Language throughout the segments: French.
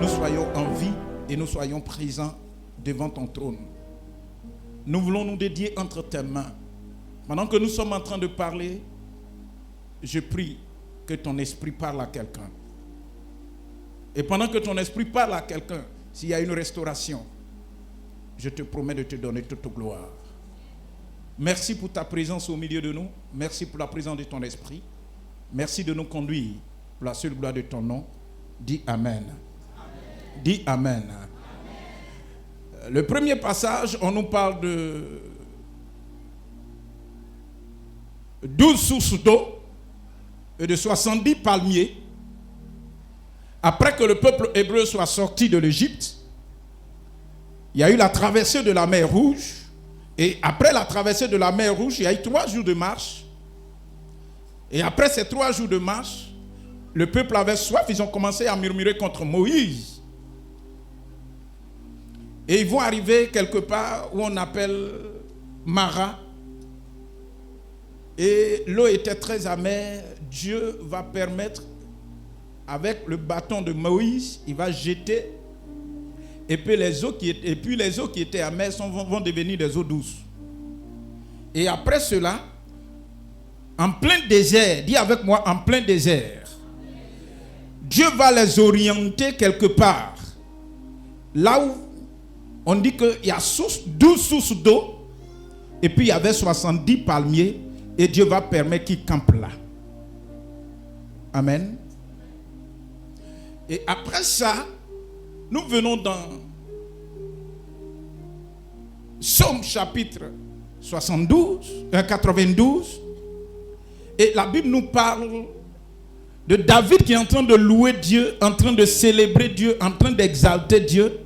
Nous soyons en vie et nous soyons présents devant ton trône. Nous voulons nous dédier entre tes mains. Pendant que nous sommes en train de parler, je prie que ton esprit parle à quelqu'un. Et pendant que ton esprit parle à quelqu'un, s'il y a une restauration, je te promets de te donner toute gloire. Merci pour ta présence au milieu de nous. Merci pour la présence de ton esprit. Merci de nous conduire pour la seule gloire de ton nom. Dis Amen. Dis Amen. Amen. Le premier passage, on nous parle de 12 sources d'eau et de 70 palmiers. Après que le peuple hébreu soit sorti de l'Égypte, il y a eu la traversée de la mer Rouge. Et après la traversée de la mer Rouge, il y a eu 3 jours de marche. Et après ces 3 jours de marche, le peuple avait soif. Ils ont commencé à murmurer contre Moïse. Et ils vont arriver quelque part où on appelle Mara. Et l'eau était très amère. Dieu va permettre, avec le bâton de Moïse, il va jeter. Et puis les eaux qui étaient amères vont devenir des eaux douces. Et après cela, en plein désert, dis avec moi, en plein désert, Dieu va les orienter quelque part. Là où on dit qu'il y a 12 sources d'eau, et puis il y avait 70 palmiers, et Dieu va permettre qu'ils campent là. Amen. Et après ça, nous venons dans Psaume chapitre 92, et la Bible nous parle de David qui est en train de louer Dieu, en train de célébrer Dieu, en train d'exalter Dieu.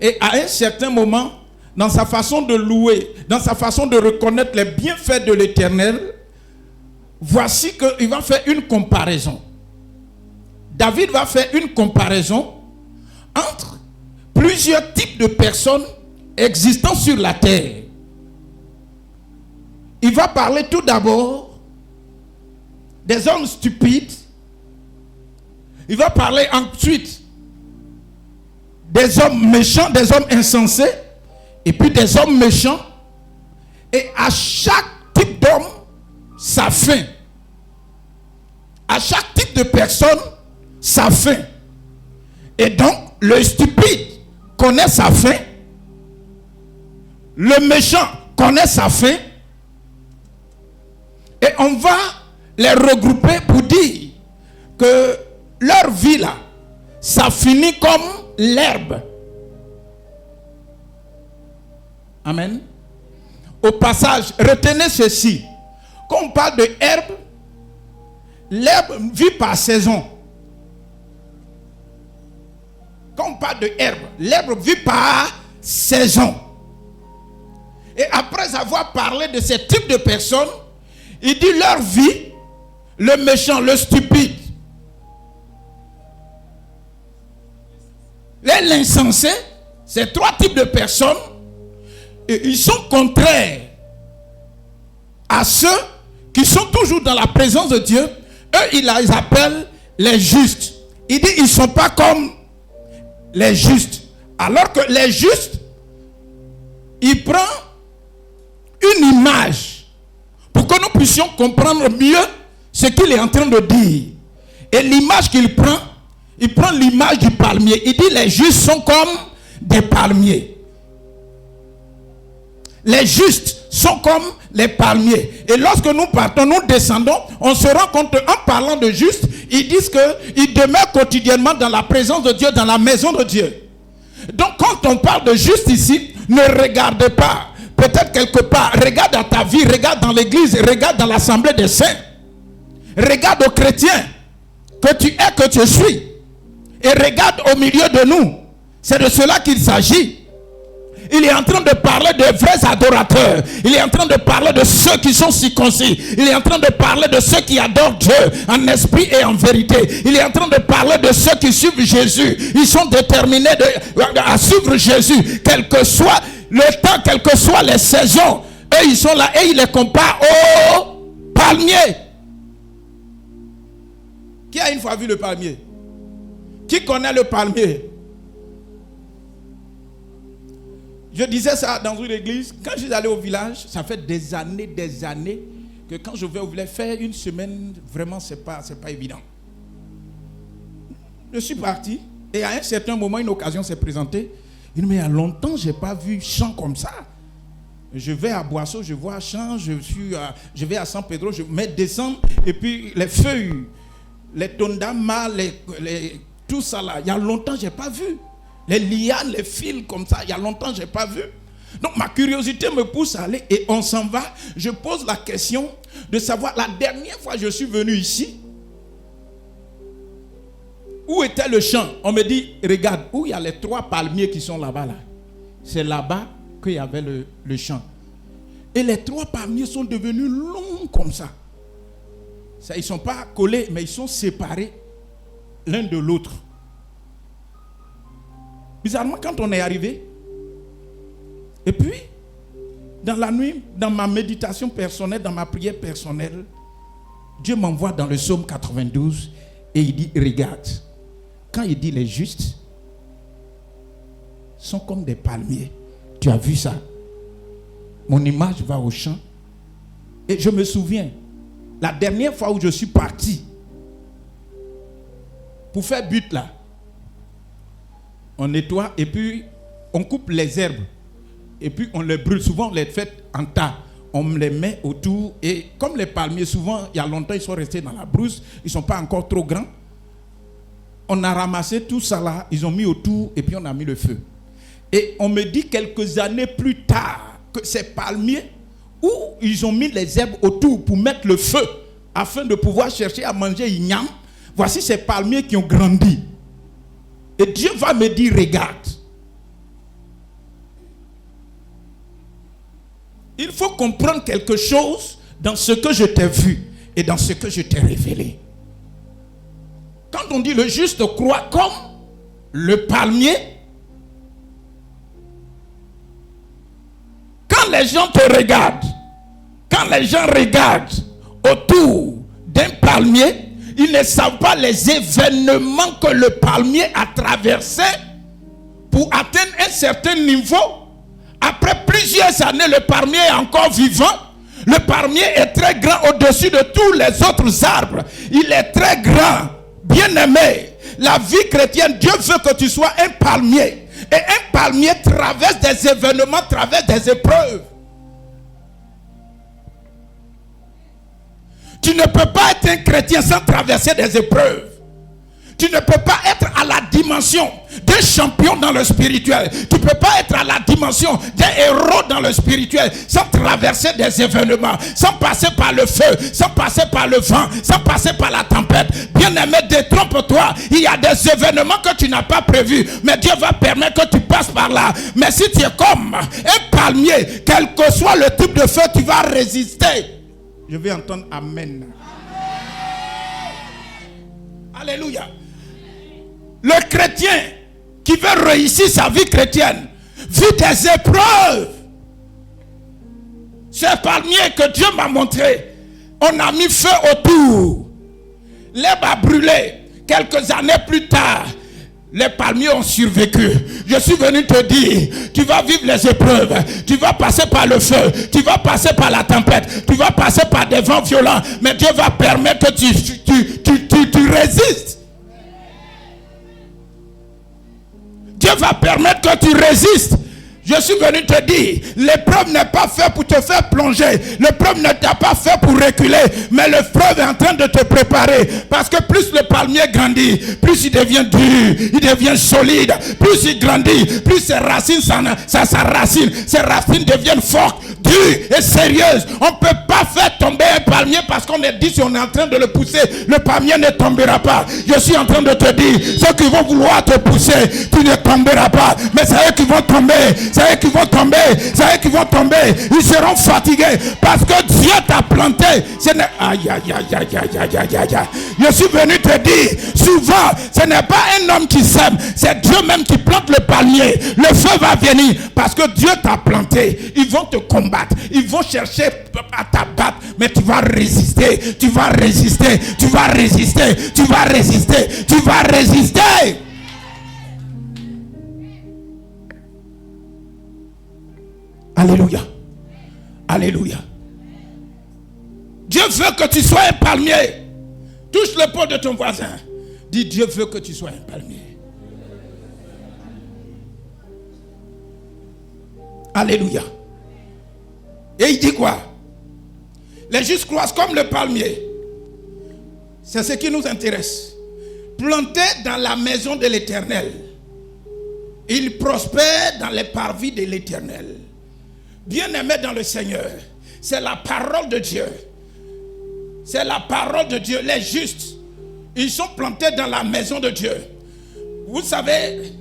Et à un certain moment, dans sa façon de louer, dans sa façon de reconnaître les bienfaits de l'Éternel, voici qu'il va faire une comparaison. David va faire une comparaison entre plusieurs types de personnes existant sur la terre. Il va parler tout d'abord des hommes stupides. Il va parler ensuite des hommes méchants, des hommes insensés, et puis des hommes méchants. Et à chaque type d'homme, sa fin. À chaque type de personne, sa fin. Et donc, le stupide connaît sa fin. Le méchant connaît sa fin. Et on va les regrouper pour dire que leur vie là, ça finit comme l'herbe. Amen. Au passage, retenez ceci. Quand on parle de herbe, l'herbe vit par saison. Quand on parle de herbe, l'herbe vit par saison. Et après avoir parlé de ce type de personnes, il dit leur vie, le méchant, le stupide, l'insensé, ces 3 types de personnes, et ils sont contraires à ceux qui sont toujours dans la présence de Dieu. Eux, il les appelle les justes. Il dit ils ne sont pas comme les justes. Alors que les justes, il prend une image pour que nous puissions comprendre mieux ce qu'il est en train de dire. Et l'image qu'il prend, il prend l'image du palmier. Il dit les justes sont comme des palmiers. Les justes sont comme les palmiers. Et lorsque nous partons, nous descendons, on se rend compte en parlant de justes, ils disent qu'ils demeurent quotidiennement dans la présence de Dieu, dans la maison de Dieu. Donc quand on parle de juste ici, ne regardez pas peut-être quelque part, regarde dans ta vie, regarde dans l'église, regarde dans l'assemblée des saints, regarde aux chrétiens que tu es, que tu suis, et regarde au milieu de nous. C'est de cela qu'il s'agit. Il est en train de parler de vrais adorateurs. Il est en train de parler de ceux qui sont circoncis. Il est en train de parler de ceux qui adorent Dieu en esprit et en vérité. Il est en train de parler de ceux qui suivent Jésus. Ils sont déterminés à suivre Jésus, quel que soit le temps, quelles que soient les saisons, eux ils sont là et ils les comparent au palmier. Qui a une fois vu le palmier? Qui connaît le palmier? Je disais ça dans une église. Quand je suis allé au village, ça fait des années, que quand je vais au village, faire une semaine, vraiment, c'est pas évident. Je suis parti et à un certain moment, une occasion s'est présentée. Il dit, mais il y a longtemps, je n'ai pas vu champ comme ça. Je vais à Boisseau, je vois champ, je vais à San Pedro, je mets descendre et puis les feuilles, les tondamas, tout ça là, il y a longtemps, je n'ai pas vu. Les lianes, les fils comme ça, il y a longtemps, je n'ai pas vu. Donc ma curiosité me pousse à aller et on s'en va. Je pose la question de savoir, la dernière fois que je suis venu ici, où était le champ? On me dit, regarde, où il y a les 3 palmiers qui sont là-bas. Là. C'est là-bas qu'il y avait le champ. Et les 3 palmiers sont devenus longs comme ça. Ils ne sont pas collés, mais ils sont séparés l'un de l'autre. Bizarrement, quand on est arrivé, et puis, dans la nuit, dans ma méditation personnelle, dans ma prière personnelle, Dieu m'envoie dans le psaume 92 et il dit, regarde, quand il dit les justes sont comme des palmiers. Tu as vu ça? Mon image va au champ. Et je me souviens, la dernière fois où je suis parti pour faire but là, on nettoie et puis on coupe les herbes. Et puis on les brûle. Souvent on les fait en tas. On les met autour. Et comme les palmiers, souvent, il y a longtemps, ils sont restés dans la brousse. Ils ne sont pas encore trop grands. On a ramassé tout ça là. Ils ont mis autour et puis on a mis le feu. Et on me dit quelques années plus tard que ces palmiers, où ils ont mis les herbes autour pour mettre le feu, afin de pouvoir chercher à manger igname. Voici ces palmiers qui ont grandi. Et Dieu va me dire, regarde. Il faut comprendre quelque chose dans ce que je t'ai vu et dans ce que je t'ai révélé. Quand on dit le juste croit comme le palmier, quand les gens te regardent, quand les gens regardent autour d'un palmier, ils ne savent pas les événements que le palmier a traversés pour atteindre un certain niveau. Après plusieurs années, le palmier est encore vivant. Le palmier est très grand au-dessus de tous les autres arbres. Il est très grand. Bien-aimé, la vie chrétienne, Dieu veut que tu sois un palmier. Et un palmier traverse des événements, traverse des épreuves. Tu ne peux pas être un chrétien sans traverser des épreuves. Tu ne peux pas être à la dimension d'un champion dans le spirituel. Tu ne peux pas être à la dimension d'un héros dans le spirituel sans traverser des événements, sans passer par le feu, sans passer par le vent, sans passer par la tempête. Bien-aimé, détrompe-toi. Il y a des événements que tu n'as pas prévus, mais Dieu va permettre que tu passes par là. Mais si tu es comme un palmier, quel que soit le type de feu, tu vas résister. Je vais entendre Amen. Alléluia. Le chrétien qui veut réussir sa vie chrétienne vit des épreuves. Ce palmier que Dieu m'a montré, on a mis feu autour. L'herbe a brûlé. Quelques années plus tard, les palmiers ont survécu. Je suis venu te dire, tu vas vivre les épreuves. Tu vas passer par le feu. Tu vas passer par la tempête. Tu vas passer par des vents violents. Mais Dieu va permettre que tu résistes. Dieu va permettre que tu résistes. Je suis venu te dire, l'épreuve n'est pas faite pour te faire plonger. L'épreuve ne t'a pas fait pour reculer. Mais l'épreuve est en train de te préparer. Parce que plus le palmier grandit, plus il devient dur, il devient solide. Plus il grandit, plus ses racines s'enracine. Ses racines deviennent fortes. dure et sérieuse. On ne peut pas faire tomber un palmier parce qu'on est dit si on est en train de le pousser, le palmier ne tombera pas. Je suis en train de te dire, ceux qui vont vouloir te pousser, tu ne tomberas pas. Mais c'est eux qui vont tomber, c'est eux qui vont tomber, c'est eux qui vont tomber. Ils seront fatigués parce que Dieu t'a planté. Aïe, aïe, aïe, aïe, aïe, aïe, aïe, aïe. Je suis venu te dire, souvent, ce n'est pas un homme qui sème, c'est Dieu même qui plante le palmier. Le feu va venir parce que Dieu t'a planté. Ils vont te combattre, ils vont chercher à t'abattre, mais tu vas résister, tu vas résister, tu vas résister, tu vas résister, tu vas résister. Alléluia. Alléluia. Dieu veut que tu sois un palmier. Touche le pot de ton voisin. Dis, Dieu veut que tu sois un palmier. Alléluia. Et il dit quoi? Les justes croissent comme le palmier. C'est ce qui nous intéresse. Plantés dans la maison de l'Éternel. Ils prospèrent dans les parvis de l'Éternel. Bien-aimés dans le Seigneur, c'est la parole de Dieu. C'est la parole de Dieu. Les justes, ils sont plantés dans la maison de Dieu. Vous savez,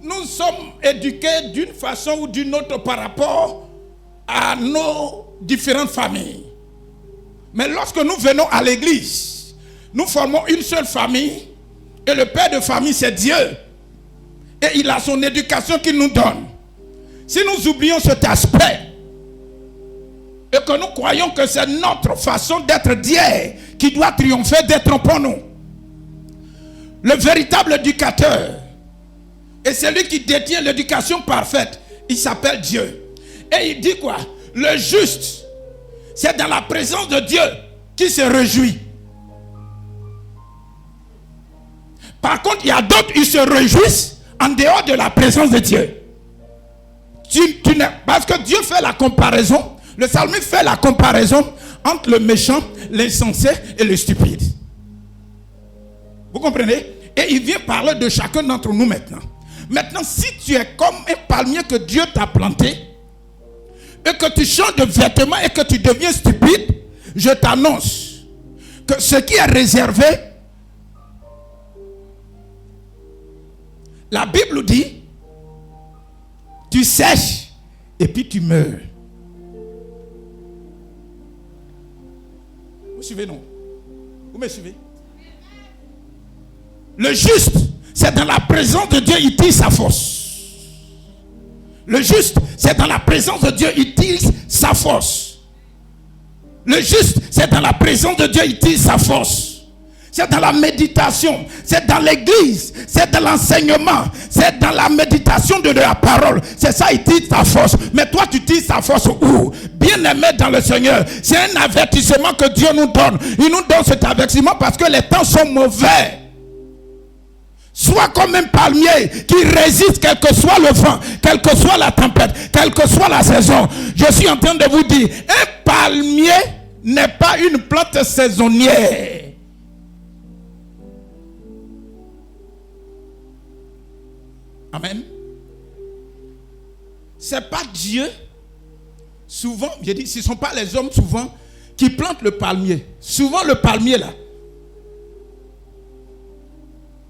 nous sommes éduqués d'une façon ou d'une autre par rapport à nos différentes familles. Mais lorsque nous venons à l'église, nous formons une seule famille et le père de famille c'est Dieu. Et il a son éducation qu'il nous donne. Si nous oublions cet aspect et que nous croyons que c'est notre façon d'être Dieu qui doit triompher, détrompons-nous. Le véritable éducateur et celui qui détient l'éducation parfaite, il s'appelle Dieu. Et il dit quoi? Le juste, c'est dans la présence de Dieu qui se réjouit. Par contre, il y a d'autres qui se réjouissent en dehors de la présence de Dieu. Parce que Dieu fait la comparaison, le psalmiste fait la comparaison entre le méchant, l'insensé et le stupide. Vous comprenez? Et il vient parler de chacun d'entre nous maintenant. Maintenant, si tu es comme un palmier que Dieu t'a planté, et que tu changes de vêtements et que tu deviens stupide, je t'annonce que ce qui est réservé, la Bible dit, tu sèches et puis tu meurs. Vous suivez, non? Vous me suivez? Le juste, c'est dans la présence de Dieu, il tire sa force. Le juste, c'est dans la présence de Dieu, il tire sa force. Le juste, c'est dans la présence de Dieu, il tire sa force. C'est dans la méditation, c'est dans l'église, c'est dans l'enseignement, c'est dans la méditation de la parole. C'est ça, il tire sa force. Mais toi, tu tires sa force où? Bien-aimé dans le Seigneur, c'est un avertissement que Dieu nous donne. Il nous donne cet avertissement parce que les temps sont mauvais. Sois comme un palmier qui résiste quel que soit le vent, quelle que soit la tempête, quelle que soit la saison. Je suis en train de vous dire, un palmier n'est pas une plante saisonnière. Amen. C'est pas Dieu. Souvent, j'ai dit, ce ne sont pas les hommes souvent qui plantent le palmier. Souvent le palmier là,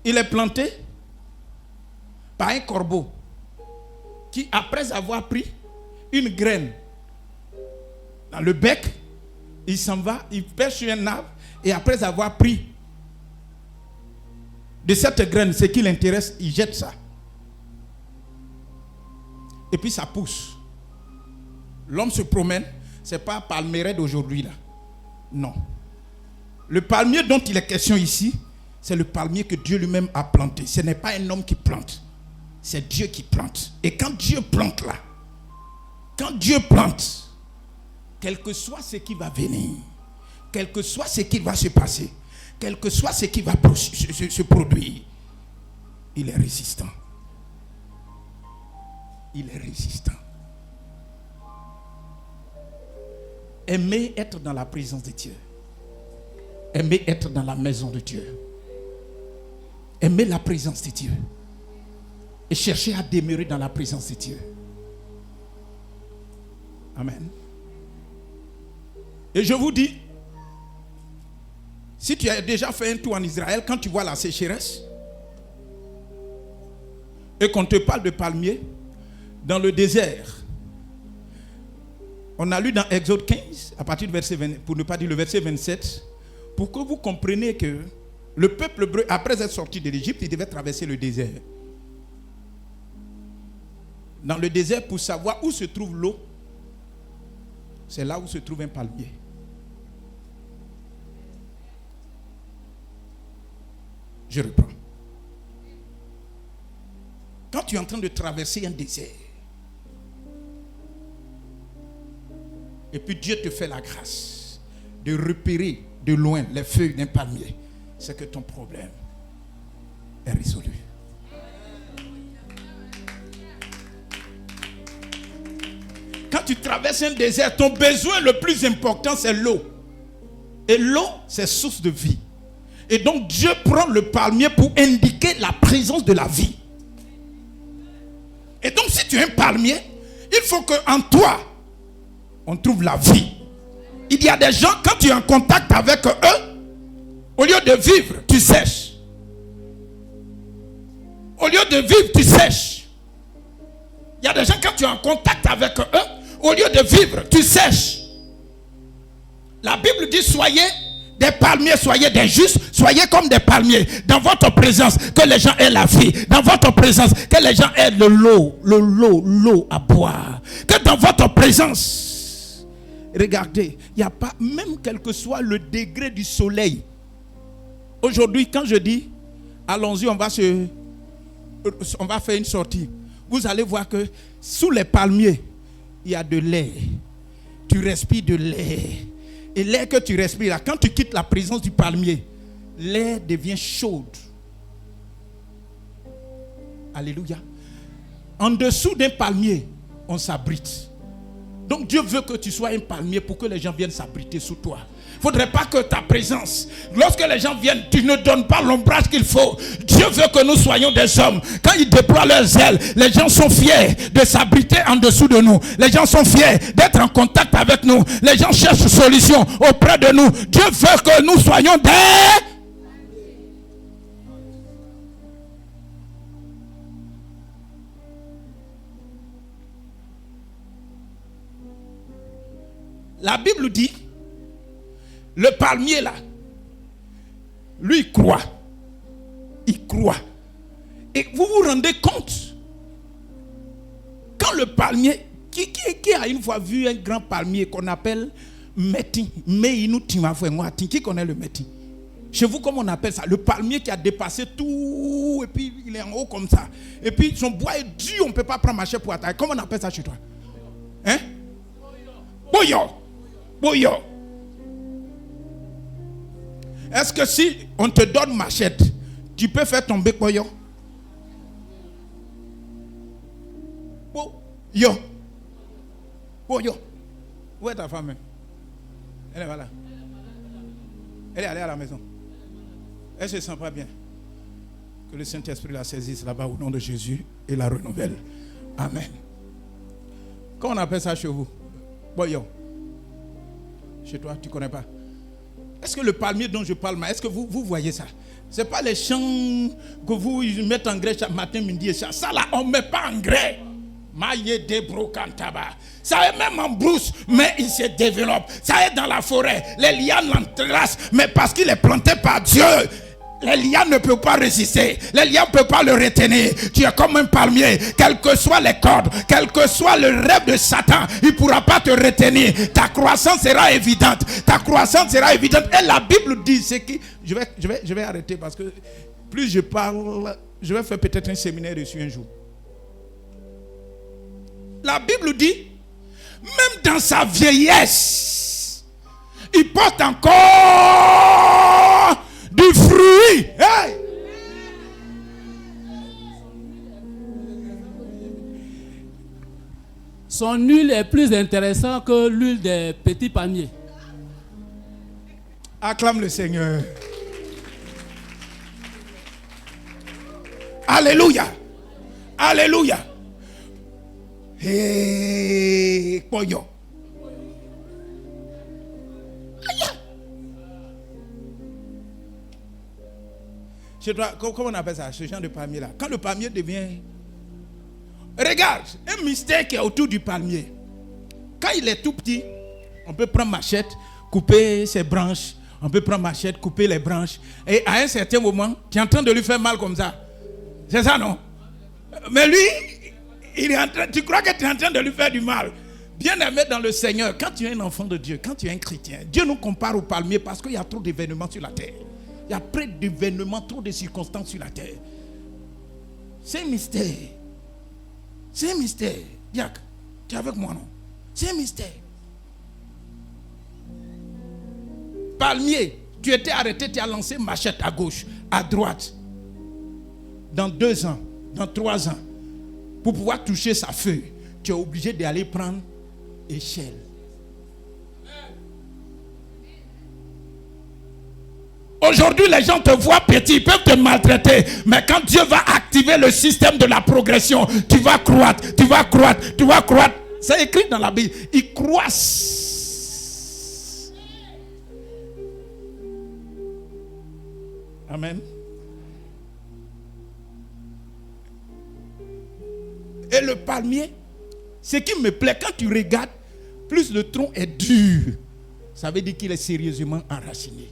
il est planté par un corbeau qui, après avoir pris une graine dans le bec, il s'en va, il pêche sur un arbre et après avoir pris de cette graine ce qui l'intéresse, il jette ça. Et puis ça pousse. L'homme se promène, ce n'est pas un palmeraie d'aujourd'hui là. Non. Le palmier dont il est question ici, c'est le palmier que Dieu lui-même a planté. Ce n'est pas un homme qui plante. C'est Dieu qui plante. Et quand Dieu plante là, quel que soit ce qui va venir, quel que soit ce qui va se passer, quel que soit ce qui va se produire, il est résistant. Il est résistant. Aimez être dans la présence de Dieu. Aimez être dans la maison de Dieu. Aimez la présence de Dieu. Et cherchez à demeurer dans la présence de Dieu. Amen. Et je vous dis, si tu as déjà fait un tour en Israël, quand tu vois la sécheresse, et qu'on te parle de palmiers, dans le désert, on a lu dans Exode 15, à partir du verset 20, pour ne pas dire le verset 27, pour que vous compreniez que le peuple hébreu, après être sorti de l'Égypte, il devait traverser le désert. Dans le désert, pour savoir où se trouve l'eau, c'est là où se trouve un palmier. Je reprends. Quand tu es en train de traverser un désert, et puis Dieu te fait la grâce de repérer de loin les feuilles d'un palmier, c'est que ton problème est résolu. Quand tu traverses un désert, ton besoin le plus important, c'est l'eau. Et l'eau, c'est source de vie. Et donc Dieu prend le palmier pour indiquer la présence de la vie. Et donc si tu es un palmier, il faut qu'en toi, on trouve la vie. Il y a des gens, quand tu es en contact avec eux, au lieu de vivre, tu sèches. Au lieu de vivre, tu sèches. Il y a des gens, quand tu es en contact avec eux, au lieu de vivre, tu sèches. La Bible dit, soyez des palmiers, soyez des justes, soyez comme des palmiers. Dans votre présence, que les gens aient la vie. Dans votre présence, que les gens aient l'eau à boire. Que dans votre présence, regardez, il n'y a pas, même quel que soit le degré du soleil. Aujourd'hui, quand je dis, allons-y, on va faire une sortie. Vous allez voir que sous les palmiers, il y a de l'air. Tu respires de l'air. Et l'air que tu respires, là, quand tu quittes la présence du palmier, l'air devient chaude. Alléluia. En dessous d'un palmier, on s'abrite. Donc Dieu veut que tu sois un palmier pour que les gens viennent s'abriter sous toi. Il ne faudrait pas que ta présence, lorsque les gens viennent, tu ne donnes pas l'ombrage qu'il faut. Dieu veut que nous soyons des hommes. Quand ils déploient leurs ailes, les gens sont fiers de s'abriter en dessous de nous. Les gens sont fiers d'être en contact avec nous. Les gens cherchent solution auprès de nous. Dieu veut que nous soyons des... La Bible dit, le palmier là, lui il croit. Il croit. Et vous vous rendez compte, quand le palmier, qui a une fois vu un grand palmier qu'on appelle Metin, qui connaît le Metin? Chez vous, comment on appelle ça? Le palmier qui a dépassé tout, et puis il est en haut comme ça. Et puis son bois est dur, on ne peut pas prendre machette pour attaquer. Comment on appelle ça chez toi? Hein? Boyo. Boyo. Est-ce que si on te donne machette, tu peux faire tomber boyo? Boyo. Boyo. Où est ta femme? Elle est là. Elle est allée à la maison. Elle ne se sent pas bien. Que le Saint-Esprit la saisisse là-bas au nom de Jésus et la renouvelle. Amen. Comment on appelle ça chez vous? Boyo. Chez toi, tu ne connais pas. Est-ce que le palmier dont je parle, est-ce que vous voyez ça? Ce n'est pas les champs que vous mettez en grès chaque matin, midi et soir. Ça là, on ne met pas en grès. Ça est même en brousse, mais il se développe. Ça est dans la forêt. Les lianes l'entrelacent, mais parce qu'il est planté par Dieu, les lianes ne peuvent pas résister. Les lianes ne peuvent pas le retenir. Tu es comme un palmier. Quelles que soient les cordes, quel que soit le rêve de Satan, il ne pourra pas te retenir. Ta croissance sera évidente. Ta croissance sera évidente. Et la Bible dit, c'est que... Je vais arrêter parce que plus je parle, je vais faire peut-être un séminaire dessus un jour. La Bible dit, même dans sa vieillesse, il porte encore du fruit. Hey! Son huile est plus intéressante que l'huile des petits palmiers. Acclame le Seigneur. Alléluia. Alléluia. Hey, boyo. chez toi, comment on appelle ça, ce genre de palmier-là? Quand le palmier devient... Regarde, un mystère qui est autour du palmier. Quand il est tout petit, on peut prendre machette, couper ses branches. On peut prendre machette, couper les branches. Et à un certain moment, tu es en train de lui faire mal comme ça. C'est ça, non? Mais lui, il est en train, tu crois que tu es en train de lui faire du mal. Bien-aimé dans le Seigneur, quand tu es un enfant de Dieu, quand tu es un chrétien, Dieu nous compare au palmier parce qu'il y a trop d'événements sur la terre. Il y a près d'événements, trop de circonstances sur la terre. C'est un mystère. C'est un mystère. Diac, tu es avec moi, non? C'est un mystère. Palmier, tu étais arrêté, tu as lancé machette à gauche, à droite. Dans 2 ans, dans 3 ans, pour pouvoir toucher sa feuille, tu es obligé d'aller prendre échelle. Aujourd'hui, les gens te voient petit, ils peuvent te maltraiter. Mais quand Dieu va activer le système de la progression, tu vas croître, tu vas croître, tu vas croître. C'est écrit dans la Bible. Ils croissent. Amen. Et le palmier, ce qui me plaît, quand tu regardes, plus le tronc est dur, ça veut dire qu'il est sérieusement enraciné.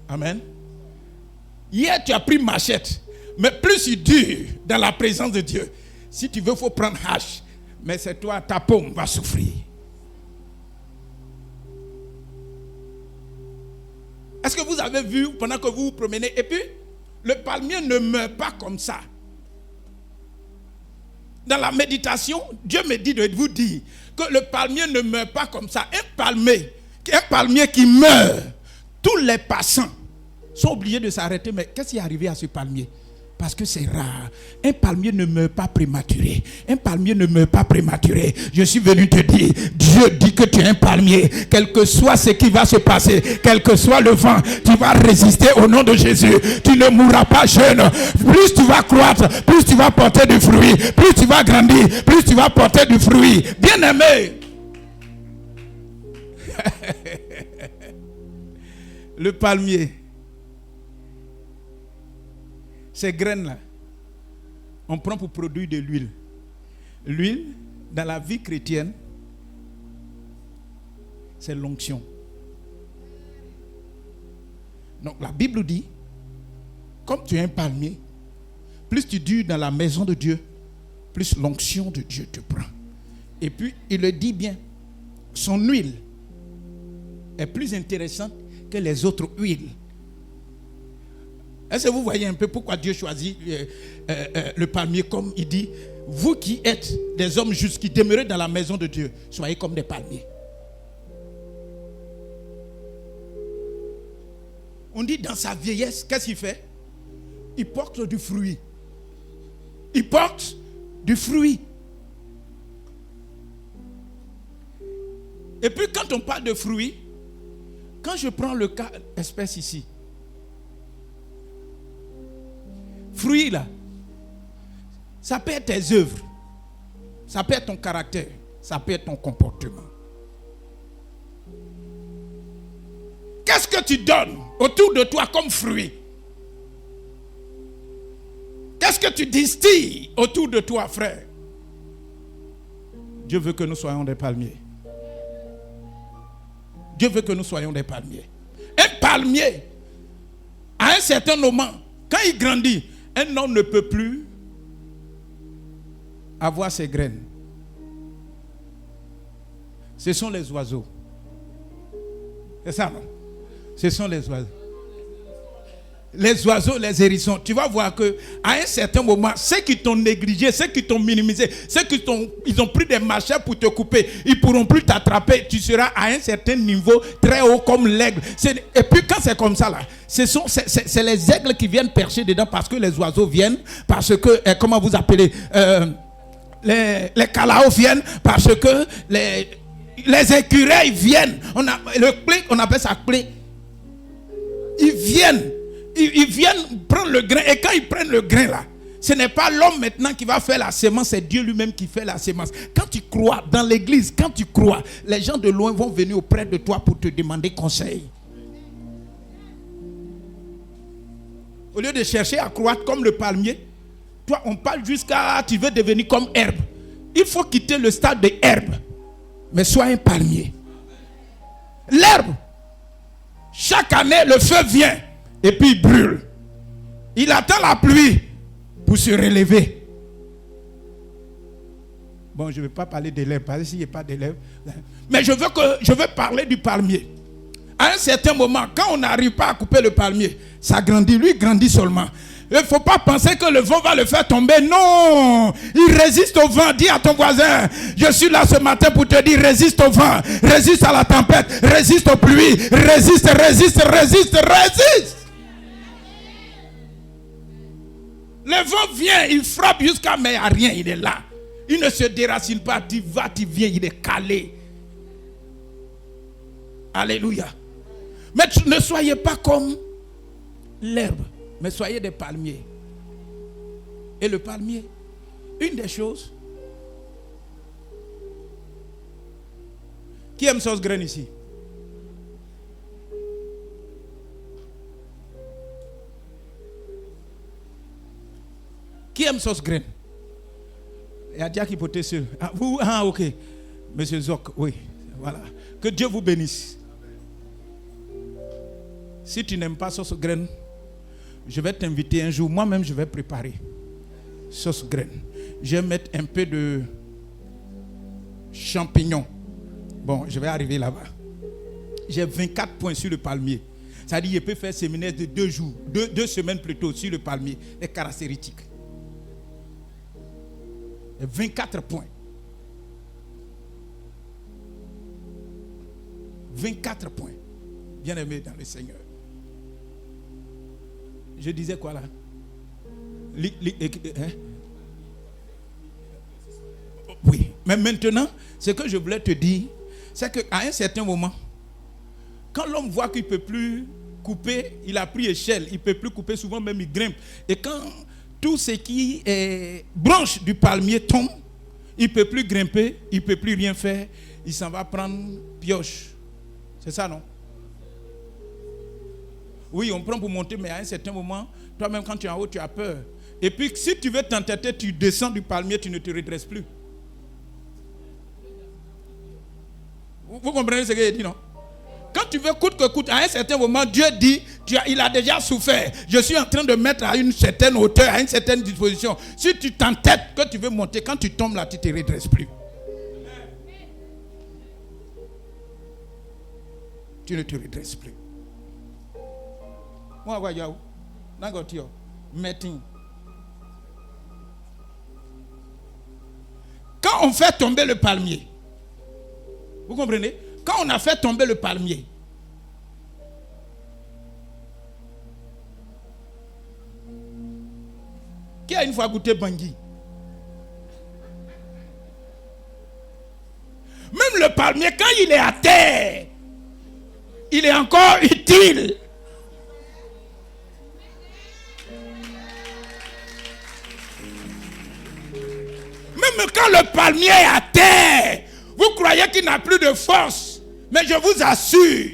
Amen. Hier, tu as pris machette, mais plus il dure dans la présence de Dieu. Si tu veux, il faut prendre hache. Mais c'est toi, ta paume va souffrir. Est-ce que vous avez vu pendant que vous vous promenez? Et puis, le palmier ne meurt pas comme ça. Dans la méditation, Dieu me dit de vous dire que le palmier ne meurt pas comme ça. Un palmier qui meurt, tous les passants sont obligés de s'arrêter. Mais qu'est-ce qui est arrivé à ce palmier? Parce que c'est rare. Un palmier ne meurt pas prématuré. Un palmier ne meurt pas prématuré. Je suis venu te dire, Dieu dit que tu es un palmier. Quel que soit ce qui va se passer, quel que soit le vent, tu vas résister au nom de Jésus. Tu ne mourras pas jeune. Plus tu vas croître, plus tu vas porter du fruit. Plus tu vas grandir, plus tu vas porter du fruit. Bien-aimé. Le palmier. Ces graines-là, on prend pour produire de l'huile. L'huile, dans la vie chrétienne, c'est l'onction. Donc la Bible dit, comme tu es un palmier, plus tu dures dans la maison de Dieu, plus l'onction de Dieu te prend. Et puis, il le dit bien, son huile est plus intéressante que les autres huiles. Est-ce que vous voyez un peu pourquoi Dieu choisit le palmier, comme il dit, vous qui êtes des hommes justes, qui demeurez dans la maison de Dieu, soyez comme des palmiers. On dit dans sa vieillesse, qu'est-ce qu'il fait? Il porte du fruit. Il porte du fruit. Et puis quand on parle de fruits, quand je prends le cas espèce ici, fruits là, ça peut être tes œuvres, ça peut être ton caractère, ça peut être ton comportement. Qu'est-ce que tu donnes autour de toi comme fruit? Qu'est-ce que tu distilles autour de toi, frère? Dieu veut que nous soyons des palmiers. Dieu veut que nous soyons des palmiers. Un palmier, à un certain moment, quand il grandit, un homme ne peut plus avoir ses graines. Ce sont les oiseaux. C'est ça, non? Ce sont les oiseaux. Les oiseaux, les hérissons. Tu vas voir que à un certain moment, ceux qui t'ont négligé, ceux qui t'ont minimisé, ceux qui ils ont pris des machettes pour te couper, ils ne pourront plus t'attraper. Tu seras à un certain niveau très haut comme l'aigle. Et puis quand c'est comme ça là, c'est les aigles qui viennent percher dedans parce que les oiseaux viennent, parce que comment vous appelez, les calaos viennent, parce que les écureuils viennent. On appelle ça clé. Ils viennent prendre le grain. Et quand ils prennent le grain là, ce n'est pas l'homme maintenant qui va faire la semence, c'est Dieu lui-même qui fait la semence. Quand tu crois dans l'église, quand tu crois, les gens de loin vont venir auprès de toi pour te demander conseil. Au lieu de chercher à croître comme le palmier, toi, on parle jusqu'à tu veux devenir comme herbe. Il faut quitter le stade de herbe, mais sois un palmier. L'herbe, chaque année, le feu vient et puis il brûle. Il attend la pluie pour se relever. Bon, je ne vais pas parler de l'herbe, parce que s'il n'y a pas de l'herbe. Mais je veux parler du palmier. À un certain moment, quand on n'arrive pas à couper le palmier, ça grandit, lui grandit seulement. Il ne faut pas penser que le vent va le faire tomber. Non, il résiste au vent. Dis à ton voisin, je suis là ce matin pour te dire, résiste au vent, résiste à la tempête, résiste aux pluies, résiste. Le vent vient, il frappe jusqu'à, mais il n'y a rien, il est là. Il ne se déracine pas, tu vas, tu viens, il est calé. Alléluia. Mais ne soyez pas comme l'herbe, mais soyez des palmiers. Et le palmier, une des choses. Qui aime sauce graine ici? Qui aime sauce graine? Il y a déjà qui peut seul. Ah, vous, ah, ok. Monsieur Zok, oui. Voilà. Que Dieu vous bénisse. Si tu n'aimes pas sauce graine, je vais t'inviter un jour. Moi-même, je vais préparer sauce graine. Je vais mettre un peu de champignons. Bon, je vais arriver là-bas. J'ai 24 points sur le palmier. Ça dit, je peux faire séminaire de 2 jours, 2 semaines plutôt sur le palmier. Les caractéristiques. 24 points. 24 points. Bien-aimé dans le Seigneur. Je disais quoi là? Oui. Mais maintenant, ce que je voulais te dire, c'est qu'à un certain moment, quand l'homme voit qu'il ne peut plus couper, il a pris échelle, il ne peut plus couper, souvent même il grimpe. Et quand tout ce qui est branche du palmier tombe, il ne peut plus grimper, il ne peut plus rien faire, il s'en va prendre pioche. C'est ça, non? Oui, on prend pour monter, mais à un certain moment, toi-même quand tu es en haut, tu as peur. Et puis si tu veux t'entêter, tu descends du palmier, tu ne te redresses plus. Vous comprenez ce que je dis, non? Quand tu veux coûte que coûte, à un certain moment, Dieu dit, il a déjà souffert. Je suis en train de mettre à une certaine hauteur, à une certaine disposition. Si tu t'entêtes que tu veux monter, quand tu tombes là, tu ne te redresses plus. Tu ne te redresses plus. Moi, quand on fait tomber le palmier, vous comprenez? Quand on a fait tomber le palmier, qui a une fois goûté Bangui? Même le palmier, quand il est à terre, il est encore utile. Même quand le palmier est à terre, vous croyez qu'il n'a plus de force. Mais je vous assure,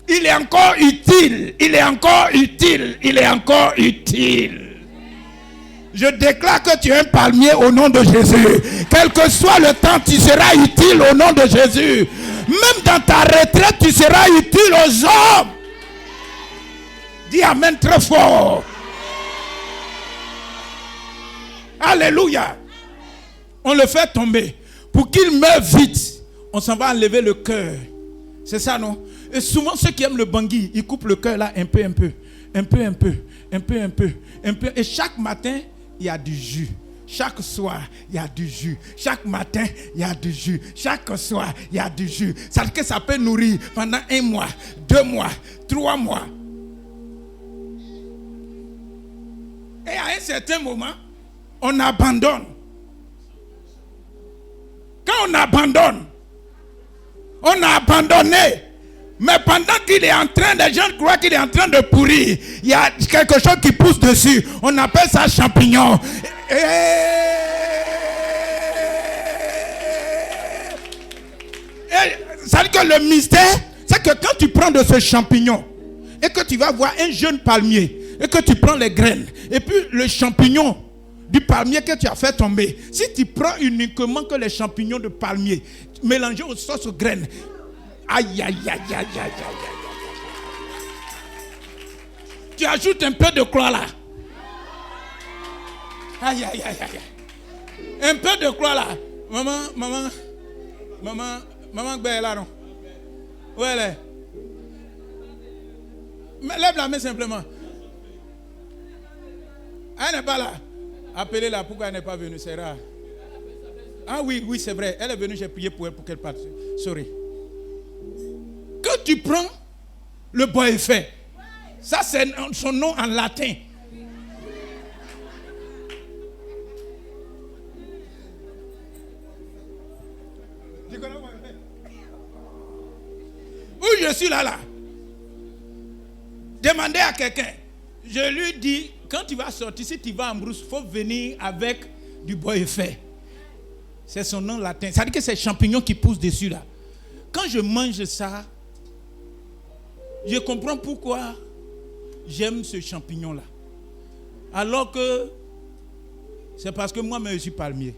il est encore utile. Il est encore utile. Il est encore utile. Je déclare que tu es un palmier au nom de Jésus. Quel que soit le temps, tu seras utile au nom de Jésus. Même dans ta retraite, tu seras utile aux hommes. Dis amen très fort. Alléluia. On le fait tomber. Pour qu'il meure vite, on s'en va enlever le cœur. C'est ça, non? Et souvent, ceux qui aiment le bangui, ils coupent le cœur là un peu. Et chaque matin, il y a du jus. Chaque soir, il y a du jus. Chaque matin, il y a du jus. Chaque soir, il y a du jus. Ça que ça peut nourrir pendant 1 mois, 2 mois, 3 mois. Et à un certain moment, on abandonne. Quand on abandonne, on a abandonné. Mais pendant qu'il est en train, les gens croient qu'il est en train de pourrir. Il y a quelque chose qui pousse dessus. On appelle ça champignon. Ça veut dire que le mystère, c'est que quand tu prends de ce champignon et que tu vas voir un jeune palmier, et que tu prends les graines, et puis le champignon du palmier que tu as fait tomber, si tu prends uniquement que les champignons de palmier mélangés aux sauces aux graines, aïe, aïe, aïe, aïe, aïe, aïe, aïe. Tu ajoutes un peu de croix là. Aïe, aïe, aïe, aïe. Un peu de croix là. Maman, là, non? Où elle est? Mais lève la main simplement. Elle n'est pas là. Appelez-la, pourquoi elle n'est pas venue? C'est rare. Ah oui, c'est vrai. Elle est venue, j'ai prié pour elle pour qu'elle parte. Sorry. Quand tu prends le bois effet, ça c'est son nom en latin. Où je suis là. Demandez à quelqu'un. Je lui dis, quand tu vas sortir, si tu vas en brousse, il faut venir avec du bois effet. C'est son nom latin. Ça veut dire que c'est champignons qui poussent dessus là. Quand je mange ça, je comprends pourquoi j'aime ce champignon là. Alors que c'est parce que moi-même je suis palmier.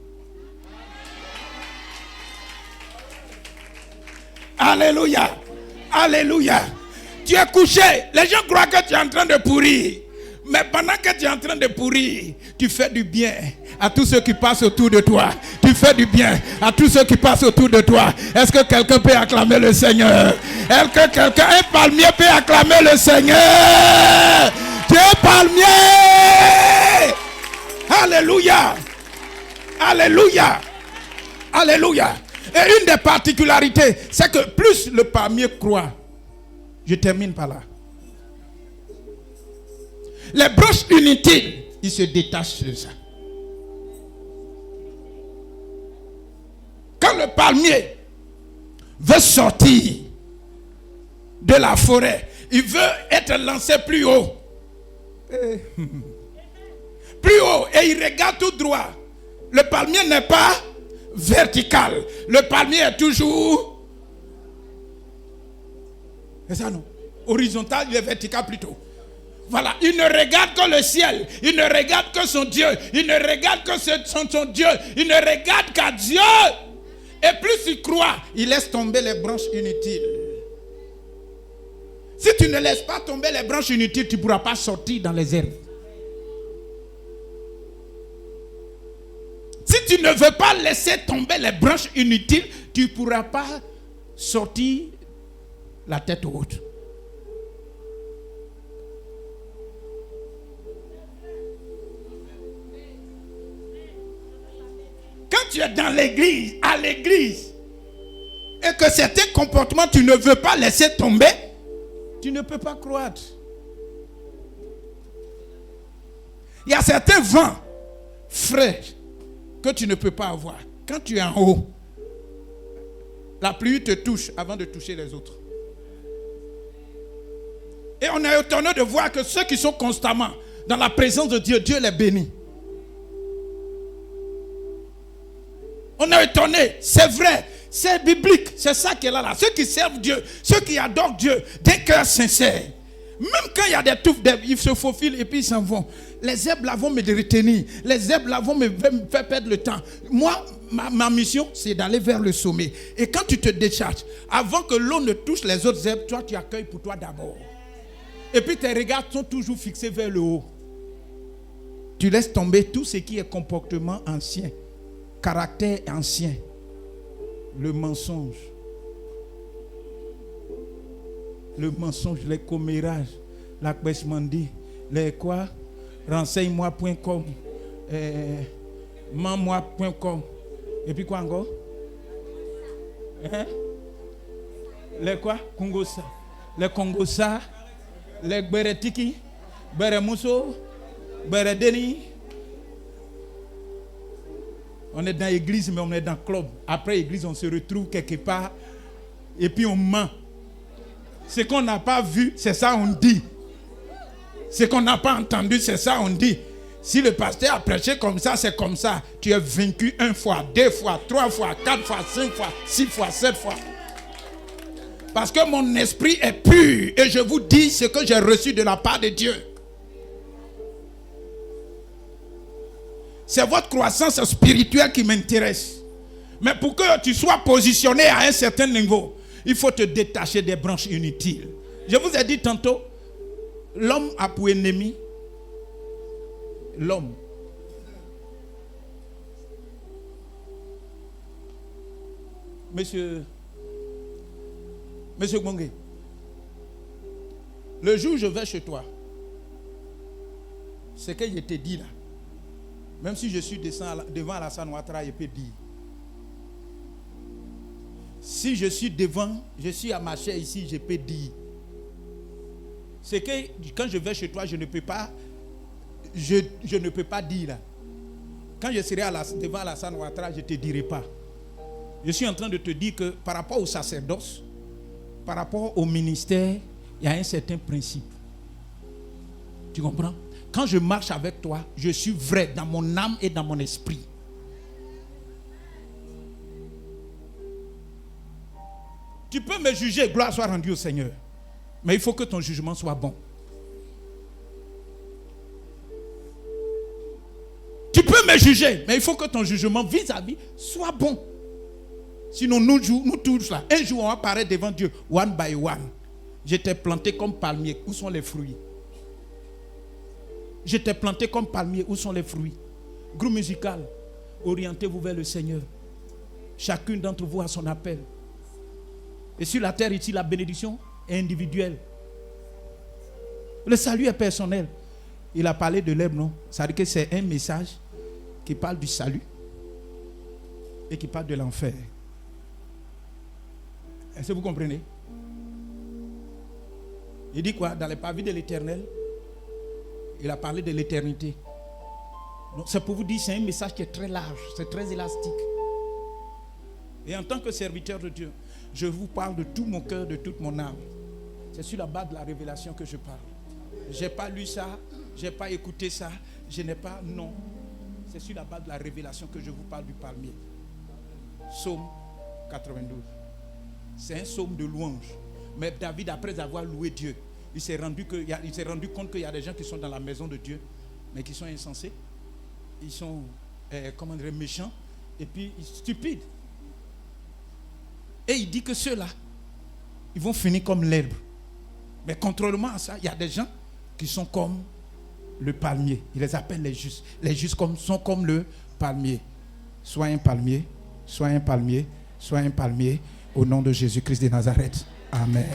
Alléluia. Alléluia. Tu es couché. Les gens croient que tu es en train de pourrir. Mais pendant que tu es en train de pourrir, tu fais du bien à tous ceux qui passent autour de toi. Tu fais du bien à tous ceux qui passent autour de toi. Est-ce que quelqu'un peut acclamer le Seigneur? Est-ce que quelqu'un, un palmier, peut acclamer le Seigneur? Tu es palmier. Alléluia. Alléluia. Alléluia. Et une des particularités, c'est que plus le palmier croît, je termine par là. Les branches inutiles, ils se détachent de ça. Quand le palmier veut sortir de la forêt, il veut être lancé plus haut. Plus haut, et il regarde tout droit. Le palmier n'est pas vertical. Le palmier est toujours... C'est ça non? Horizontal, il est vertical plutôt. Voilà, il ne regarde que le ciel, il ne regarde que son Dieu, il ne regarde que son Dieu, il ne regarde qu'à Dieu. Et plus il croit, il laisse tomber les branches inutiles. Si tu ne laisses pas tomber les branches inutiles, tu ne pourras pas sortir dans les herbes. Si tu ne veux pas laisser tomber les branches inutiles, tu ne pourras pas sortir la tête haute. Quand tu es dans l'église, à l'église, et que certains comportements tu ne veux pas laisser tomber, tu ne peux pas croître. Il y a certains vents frais que tu ne peux pas avoir. Quand tu es en haut, la pluie te touche avant de toucher les autres. Et on est étonné de voir que ceux qui sont constamment dans la présence de Dieu, Dieu les bénit. On est étonné, c'est vrai, c'est biblique, c'est ça qui est là. Ceux qui servent Dieu, ceux qui adorent Dieu, d'un cœur sincère. Même quand il y a des touffes d'herbes, ils se faufilent et puis ils s'en vont. Les herbes là vont me retenir, les herbes là vont me faire perdre le temps. Moi, ma mission, c'est d'aller vers le sommet. Et quand tu te décharges, avant que l'eau ne touche les autres herbes, toi tu accueilles pour toi d'abord. Et puis tes regards sont toujours fixés vers le haut. Tu laisses tomber tout ce qui est comportement ancien. Caractère ancien, le mensonge, les commérages, la kwesmandi, les quoi, renseigne-moi.com, man-moi.com, et puis quoi encore? Les quoi? Congosa, les Congosa, les Beretiki, Beremousso, Beredeni. On est dans l'église, mais on est dans le club. Après l'église, on se retrouve quelque part et puis on ment. Ce qu'on n'a pas vu, c'est ça on dit. Ce qu'on n'a pas entendu, c'est ça on dit. Si le pasteur a prêché comme ça, c'est comme ça. Tu es vaincu 1 fois, 2 fois, 3 fois, 4 fois, 5 fois, 6 fois, 7 fois. Parce que mon esprit est pur et je vous dis ce que j'ai reçu de la part de Dieu. C'est votre croissance spirituelle qui m'intéresse. Mais pour que tu sois positionné à un certain niveau, il faut te détacher des branches inutiles. Je vous ai dit tantôt, l'homme a pour ennemi l'homme. Monsieur Gbongé, le jour où je vais chez toi, ce que je t'ai dit là, même si je suis devant Alassane Ouattara, je peux dire. Si je suis devant, je suis à ma chair ici, je peux dire. C'est que quand je vais chez toi, je ne peux pas dire là. Quand je serai devant Alassane Ouattara, je ne te dirai pas. Je suis en train de te dire que par rapport au sacerdoce, par rapport au ministère, il y a un certain principe. Tu comprends? Quand je marche avec toi, je suis vrai dans mon âme et dans mon esprit. Tu peux me juger, gloire soit rendue au Seigneur. Mais il faut que ton jugement soit bon. Tu peux me juger, mais il faut que ton jugement vis-à-vis soit bon. Sinon, nous tous là, un jour on apparaît devant Dieu, one by one. Je t'ai planté comme palmier, où sont les fruits? Je t'ai planté comme palmier, où sont les fruits? Groupe musical, orientez-vous vers le Seigneur. Chacune d'entre vous a son appel. Et sur la terre ici, la bénédiction est individuelle. Le salut est personnel. Il a parlé de l'herbe, non? Ça veut dire que c'est un message qui parle du salut et qui parle de l'enfer. Est-ce que vous comprenez? Il dit quoi? Dans les pavis de l'Éternel, il a parlé de l'éternité. Donc c'est pour vous dire, c'est un message qui est très large, c'est très élastique. Et en tant que serviteur de Dieu, je vous parle de tout mon cœur, de toute mon âme. C'est sur la base de la révélation que je parle. Je n'ai pas lu ça, je n'ai pas écouté ça, je n'ai pas... Non. C'est sur la base de la révélation que je vous parle du palmier. Psaume 92. C'est un psaume de louange. Mais David, après avoir loué Dieu, il s'est rendu compte qu'il y a des gens qui sont dans la maison de Dieu, mais qui sont insensés. Ils sont, méchants, et puis stupides. Et il dit que ceux-là, ils vont finir comme l'herbe. Mais contrairement à ça, il y a des gens qui sont comme le palmier. Il les appelle les justes. Les justes sont comme le palmier. Sois un palmier, sois un palmier, sois un palmier, au nom de Jésus-Christ de Nazareth. Amen.